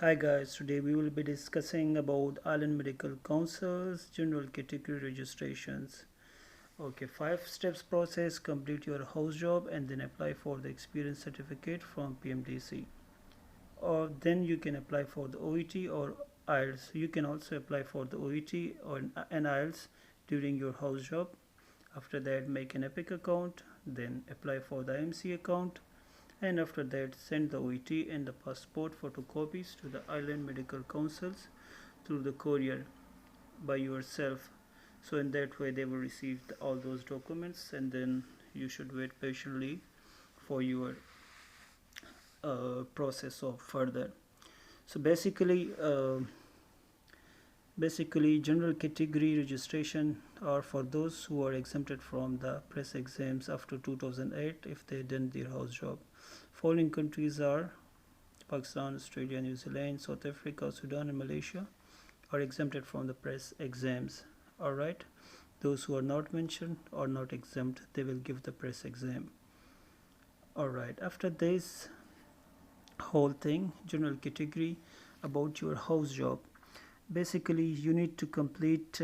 Hi guys, today we will be discussing about Ireland Medical Council's general category registrations. Okay, 5 steps process: complete your house job and then apply for the experience certificate from PMDC. Or then you can apply for the OET or IELTS. You can also apply for the OET or an IELTS during your house job. After that, make an Epic account, then apply for the IMC account, and after that send the OET and the passport photocopies to the Ireland Medical Councils through the courier by yourself. So in that way they will receive all those documents, and then you should wait patiently for your process of further. So basically general category registration are for those who are exempted from the press exams after 2008 if they done their house job. Following countries are Pakistan, Australia, New Zealand, South Africa, Sudan, and Malaysia are exempted from the press exams. Alright, those who are not mentioned or not exempt, they will give the press exam. Alright, after this whole thing, general category about your house job. Basically, you need to complete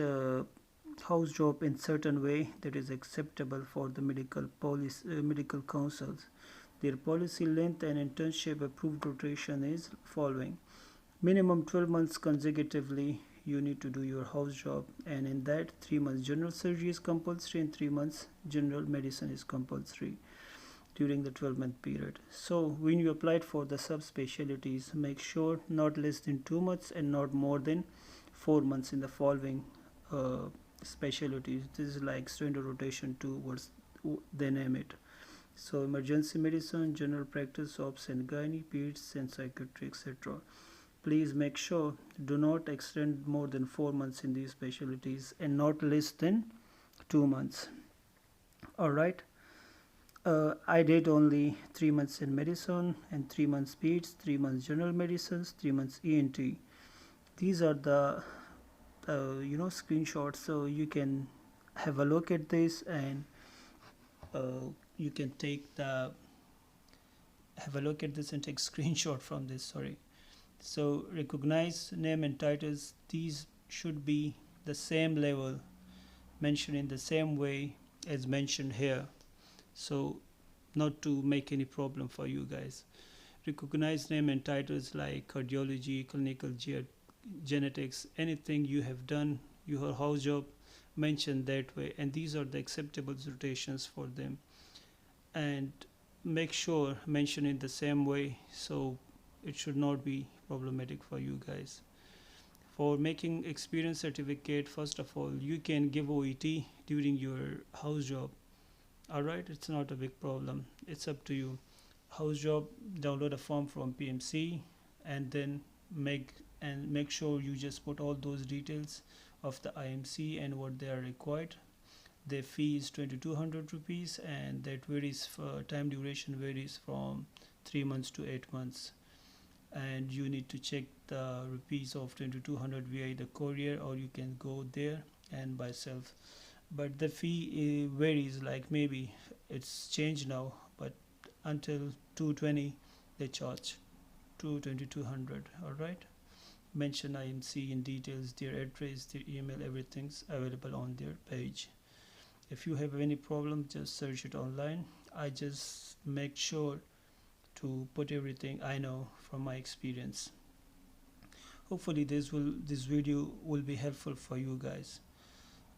house job in certain way that is acceptable for the medical councils. Their policy length and internship approved rotation is following: minimum 12 months consecutively you need to do your house job, and in that 3 months general surgery is compulsory and 3 months general medicine is compulsory during the 12-month period. So when you applied for the subspecialties, make sure not less than 2 months and not more than 4 months in the following specialties. This is like standard rotation towards they name it. So emergency medicine, general practice, obs and gynae, peds and psychiatry, etc. Please make sure do not extend more than 4 months in these specialties and not less than 2 months. Alright. I did only 3 months in medicine and 3 months peds, 3 months general medicines, 3 months ENT. These are the screenshots, so you can have a look at this, and you can have a look at this and take screenshot from this. Sorry. So recognize name and titles. These should be the same level, mentioned in the same way as mentioned here, so not to make any problem for you guys. Recognize name and titles like cardiology, clinical genetics, anything you have done your house job, mention that way, and these are the acceptable rotations for them. And make sure mention in the same way, so it should not be problematic for you guys. For making experience certificate, first of all, you can give OET during your house job. Alright, it's not a big problem, it's up to you. House job, download a form from PMC and then make sure you just put all those details of the IMC and what they are required. The fee is 2200 rupees, and that varies for time duration varies from 3 months to 8 months, and you need to check the rupees of 2200 via the courier, or you can go there and by self. But the fee varies, like maybe it's changed now, but until 220 they charge 2200. Alright, mention IMC in details, their address, their email, everything's available on their page. If you have any problem, just search it online. I just make sure to put everything I know from my experience. Hopefully this video will be helpful for you guys.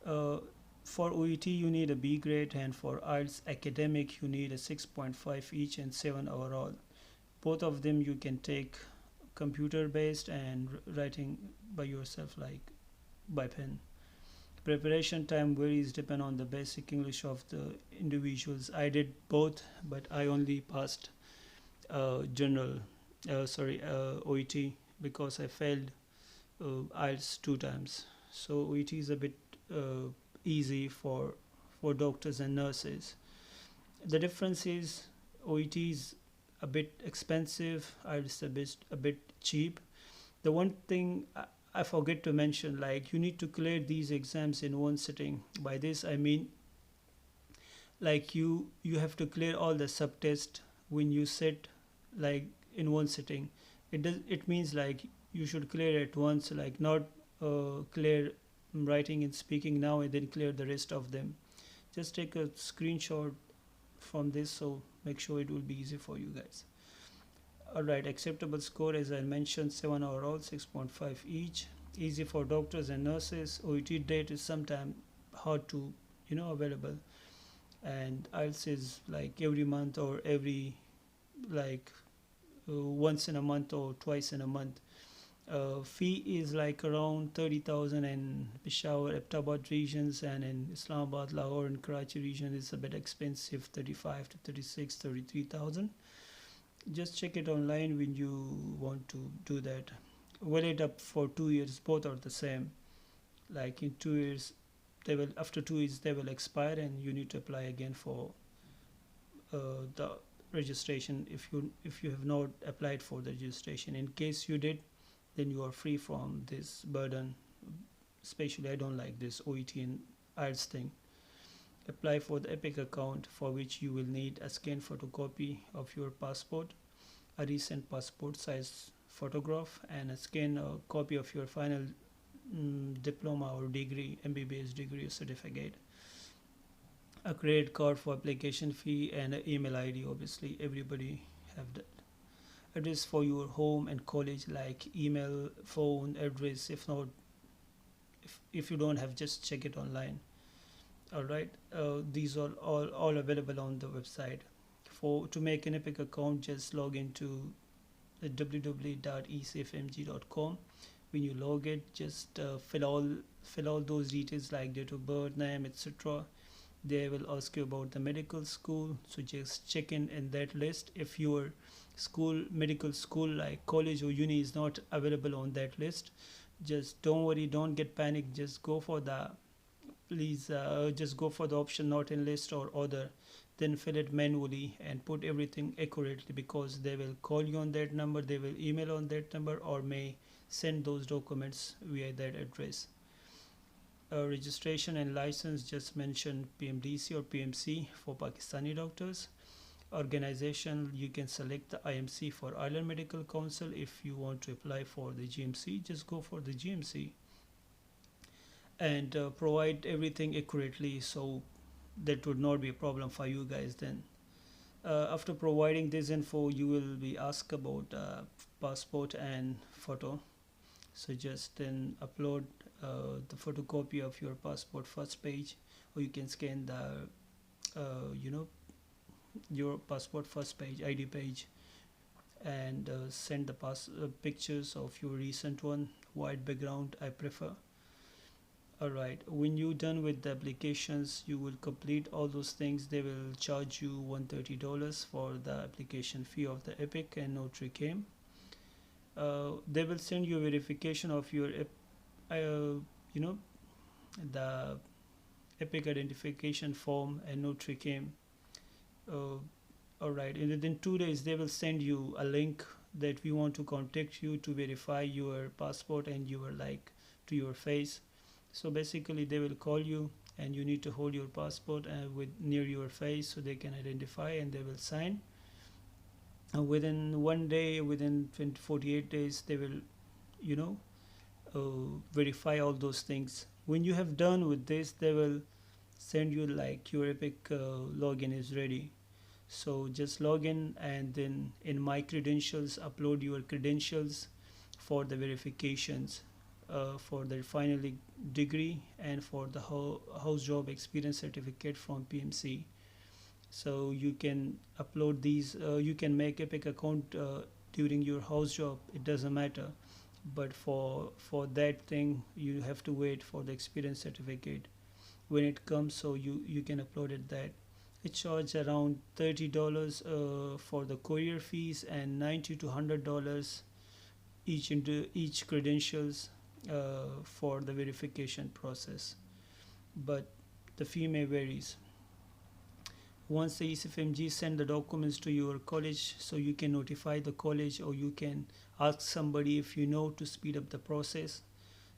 For OET you need a B grade, and for IELTS academic you need a 6.5 each and 7 overall. Both of them you can take computer based and writing by yourself, like by pen. Preparation time varies depend on the basic English of the individuals. I did both, but I only passed OET because I failed IELTS 2 times. So OET is a bit easy for doctors and nurses. The difference is OET is a bit expensive, IELTS a bit cheap. The one thing I forget to mention, like, you need to clear these exams in one sitting. By this I mean, like, you have to clear all the subtests when you sit, like, in one sitting. It means like you should clear it once, like not clear writing and speaking now and then clear the rest of them. Just take a screenshot from this, so make sure it will be easy for you guys. Alright, acceptable score as I mentioned, 7 overall, 6.5 each. Easy for doctors and nurses. OET date is sometime hard to available, and IELTS is like every month or every like once in a month or twice in a month. Fee is like around 30,000 in Peshawar, Abbottabad regions, and in Islamabad, Lahore, and Karachi region is a bit expensive, 35 to 36, 33,000. Just check it online when you want to do that. Valid up for 2 years, both are the same. Like in 2 years, after 2 years they will expire, and you need to apply again for the registration if you have not applied for the registration. In case you did, then you are free from this burden. Especially I don't like this OET and IELTS thing. Apply for the Epic account, for which you will need a scanned photocopy of your passport, a recent passport size photograph, and a scanned copy of your final diploma or degree, MBBS degree or certificate, a credit card for application fee, and an email ID. Obviously everybody have that. Address for your home and college, like email, phone address. If not, if you don't have, just check it online. All right, these are all available on the website. To make an Epic account, just log into www.ecfmg.com. When you log it, just fill all those details like date of birth, name, etc. They will ask you about the medical school, so just check in that list. If your medical school like college or uni is not available on that list, just don't worry, don't get panicked. Just go for the just go for the option not in list or other, then fill it manually and put everything accurately, because they will call you on that number, they will email on that number, or may send those documents via that address. Registration and license, just mention PMDC or PMC for Pakistani doctors. Organization, you can select the IMC for Ireland Medical Council. If you want to apply for the GMC, just go for the GMC, and provide everything accurately, so that would not be a problem for you guys then. After providing this info, you will be asked about passport and photo. So just then upload the photocopy of your passport first page, or you can scan the your passport first page, ID page, and send the pictures of your recent one. White background I prefer. Alright, when you're done with the applications, you will complete all those things. They will charge you $130 for the application fee of the Epic and Notary came. They will send you a verification of your the Epic identification form and Notary came. Alright, and within 2 days they will send you a link that we want to contact you to verify your passport and your to your face. So basically they will call you, and you need to hold your passport with near your face so they can identify, and they will sign. Within 1 day, within 48 days, they will verify all those things. When you have done with this, they will send you your Epic login is ready. So just log in, and then in my credentials, upload your credentials for the verifications, for the final degree and for the house job experience certificate from PMC. So you can upload these. You can make Epic account during your house job. It doesn't matter, but for that thing you have to wait for the experience certificate when it comes. So you can upload it that. It charges around $30 for the courier fees, and $90 to $100 each credentials for the verification process, but the fee may varies. Once the ECFMG send the documents to your college, so you can notify the college, or you can ask somebody if you know to speed up the process.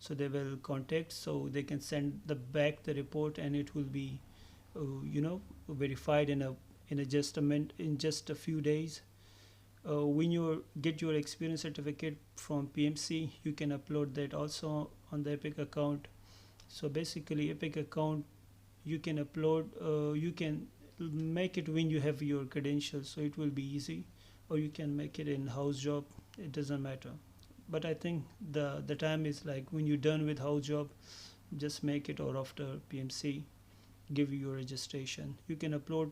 So they will contact, so they can send back the report, and it will be verified in just a few days. When you get your experience certificate from PMC, you can upload that also on the Epic account. So basically, Epic account, you can upload, you can make it when you have your credentials, so it will be easy, or you can make it in house job. It doesn't matter. But I think the time is like when you're done with house job, just make it, or after PMC give you your registration. You can upload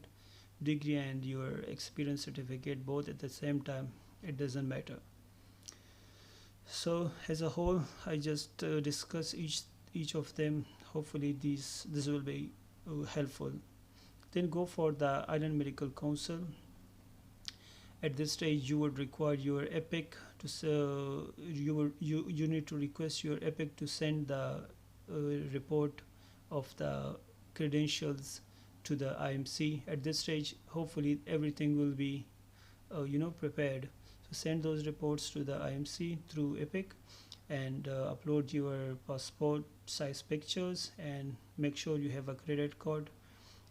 degree and your experience certificate both at the same time. It doesn't matter. So as a whole, I just discuss each of them. Hopefully this will be helpful. Then go for the Ireland Medical Council. At this stage, you would require your EPIC to you need to request your EPIC to send the report of the credentials to the IMC. At this stage, hopefully everything will be prepared. So send those reports to the IMC through EPIC, and upload your passport size pictures, and make sure you have a credit card.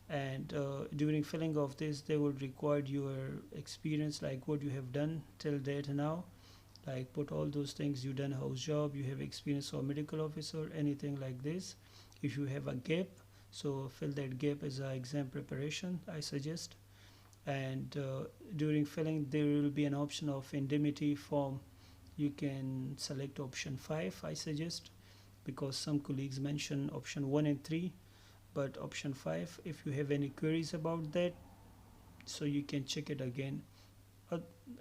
And during filling of this, they would require your experience, like what you have done till date now, like put all those things you done, house job, you have experience or medical officer, anything like this. If you have a gap, so fill that gap as a exam preparation, I suggest. And during filling, there will be an option of indemnity form. You can select option 5, I suggest, because some colleagues mention option 1 and 3, but option 5, if you have any queries about that, so you can check it again.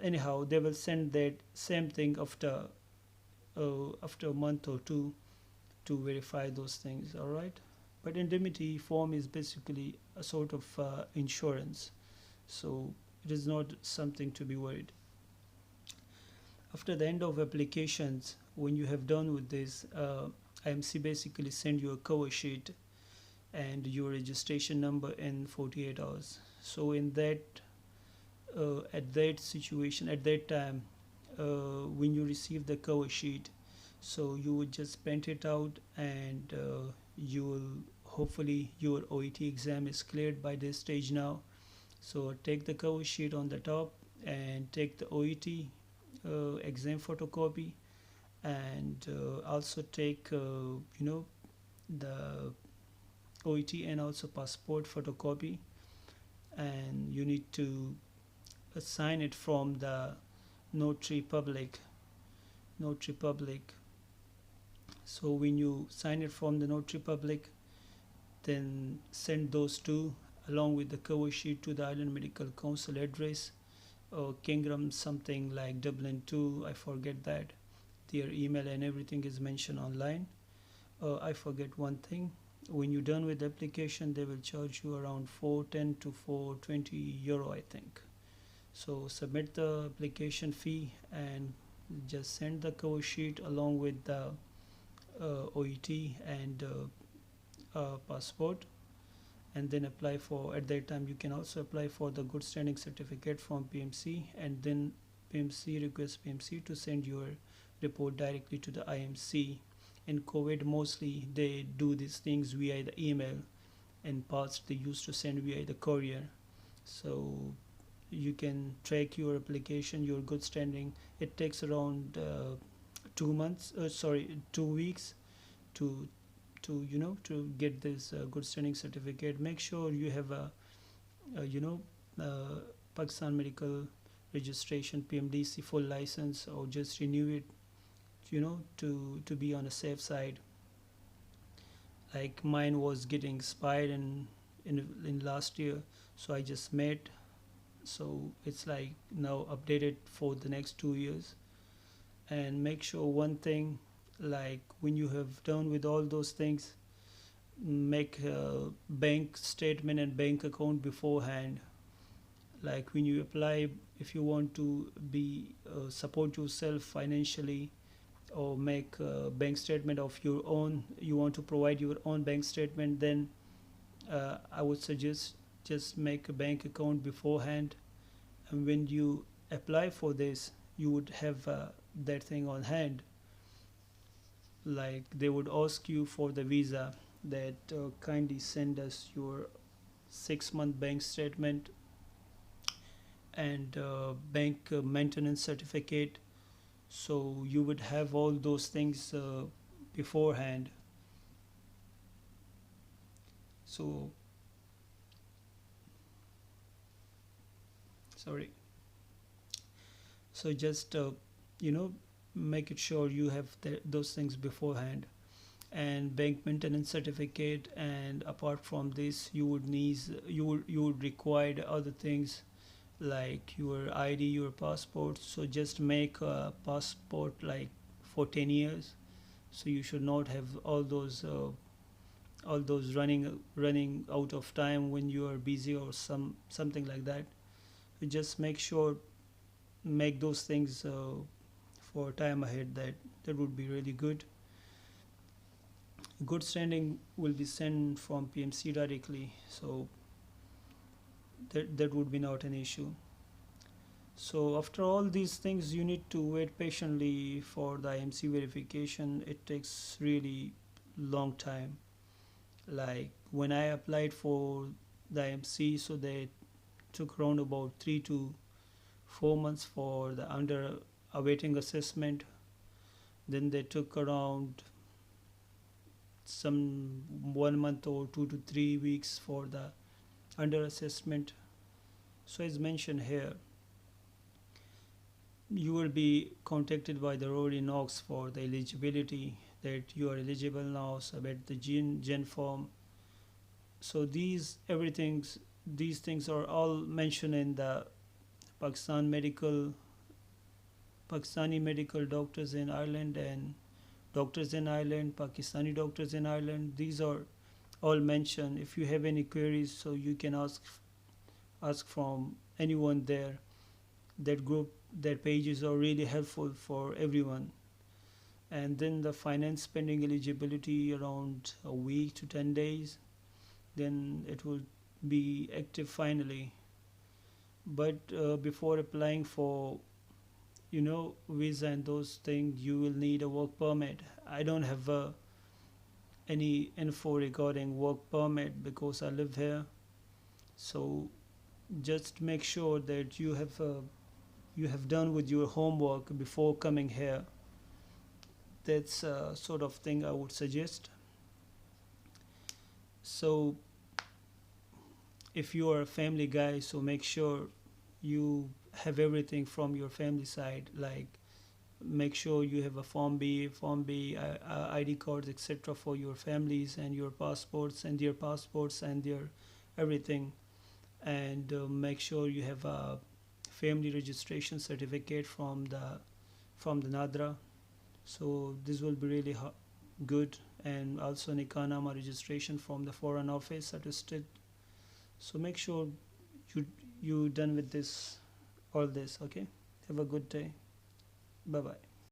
Anyhow, they will send that same thing after a month or two to verify those things. All right, but indemnity form is basically a sort of insurance, so it is not something to be worried. After the end of applications, when you have done with this, IMC basically send you a cover sheet and your registration number in 48 hours. So in that at that time, when you receive the cover sheet, so you would just print it out, and you will, hopefully your OET exam is cleared by this stage now. So take the cover sheet on the top and take the OET exam photocopy, and also take the OET and also passport photocopy, and you need to sign it from the notary public. So when you sign it from the notary public, then send those two along with the cover sheet to the Ireland Medical Council address, Kingram something like Dublin 2, I forget that. Their email and everything is mentioned online. I forget one thing. When you're done with the application, they will charge you around 410 to 420 euro, I think. So submit the application fee and just send the cover sheet along with the OET and passport, and then apply for, at that time you can also apply for the good standing certificate from PMC, and then request PMC to send your report directly to the IMC. In COVID, mostly they do these things via the email. In past, they used to send via the courier. So you can track your application, your good standing. It takes around 2 weeks to get this good standing certificate. Make sure you have a Pakistan medical registration, PMDC full license, or just renew it, to be on a safe side. Like mine was getting expired in last year, so I just made, so it's like now updated for the next 2 years. And make sure one thing, like when you have done with all those things, make a bank statement and bank account beforehand. Like when you apply, if you want to be support yourself financially, or make a bank statement of your own, you want to provide your own bank statement, then I would suggest just make a bank account beforehand, and when you apply for this, you would have that thing on hand. Like they would ask you for the visa, that kindly send us your 6-month bank statement and bank maintenance certificate. So you would have all those things beforehand. So sorry. So just you know make it sure you have those things beforehand, and bank maintenance certificate. And apart from this, you would require other things like your ID, your passport. So just make a passport like for 10 years. So you should not have all those running out of time when you are busy or something like that. You just make sure make those things for time ahead. That would be really good. Good standing will be sent from PMC directly, so that would be not an issue. So after all these things, you need to wait patiently for the IMC verification. It takes really long time. Like when I applied for the IMC, so they took around about 3 to 4 months for the under awaiting assessment. Then they took around some 1 month or 2 to 3 weeks for the under assessment. So as mentioned here, you will be contacted by the Rory Knox for the eligibility, that you are eligible now. Submit the gen form. So these things are all mentioned in the Pakistan medical Pakistani medical doctors in Ireland, and doctors in Ireland, Pakistani doctors in Ireland. These are all mentioned. If you have any queries, so you can ask from anyone there. That group, their pages are really helpful for everyone. And then the finance spending eligibility around a week to 10 days, then it will be active finally. But before applying for visa and those things, you will need a work permit. I don't have any info regarding work permit because I live here. So just make sure that you have done with your homework before coming here. That's sort of thing I would suggest. So if you are a family guy, so make sure you have everything from your family side. Like make sure you have a form b ID cards, etc., for your families, and your passports and their passports and their everything. And make sure you have a family registration certificate from the NADRA. So this will be really good. And also Nikanama registration from the Foreign Office attested. So make sure you done with this all this. Okay, have a good day. Bye bye.